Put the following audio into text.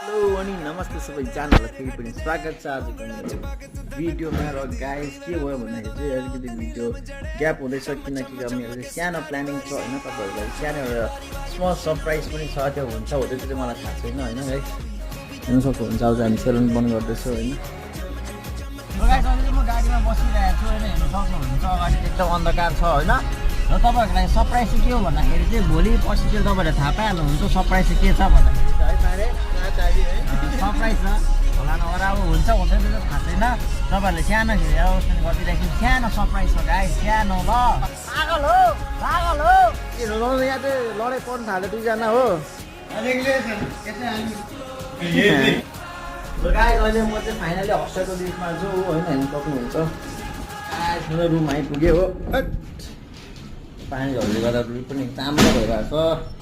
Hello अनि नमस्ते सबैजनालाई फेरि पनि स्वागत छ आजको मेरो भिडियोमा। र गाइस के भयो भन्दाखेरि चाहिँ अलिकति भिडियो ग्याप हुँदैछ किनकि मेरो सानो प्लानिङ छ होइन, तपाईँहरूलाई सानो एउटा स्मल सरप्राइज पनि छ। त्यो हुन्छ हुँदैन चाहिँ मलाई थाहा छैन होइन है, हेर्नु सक्नुहुन्छ। आज हामी सेलुन बन्द गर्दैछौँ होइन। म गाडीमा बसिरहेको छु होइन, हेर्नु सक्नुहुन्छ अगाडि एकदम अन्धकार छ होइन। र तपाईँहरूको लागि सरप्राइज चाहिँ के हो भन्दाखेरि चाहिँ भोलि पर्सि चाहिँ तपाईँहरूले थाहा पाइहाल्नुहुन्छ सरप्राइज चाहिँ के छ भन्दाखेरि सरप्राइज छ होला नहोला, अब हुन्छ हुँदैन चाहिँ थाहा छैन। तपाईँहरूले सानो खेलेर उसले गरिदिरहेको सानो सरप्राइज छ गाइस, सानो ल पागल हो के रोलाउनु। यहाँ चाहिँ लडाइँ पर्नु थाल्यो दुईजना हो गाइस। अहिले म चाहिँ फाइनली हस्टेलको बिचमा छु होइन, हेर्नु सक्नुहुन्छ। मेरो रुम आइपुग्यो हो। पानीहरूले गर्दा रुई पनि चाम्रो भइरहेको छ।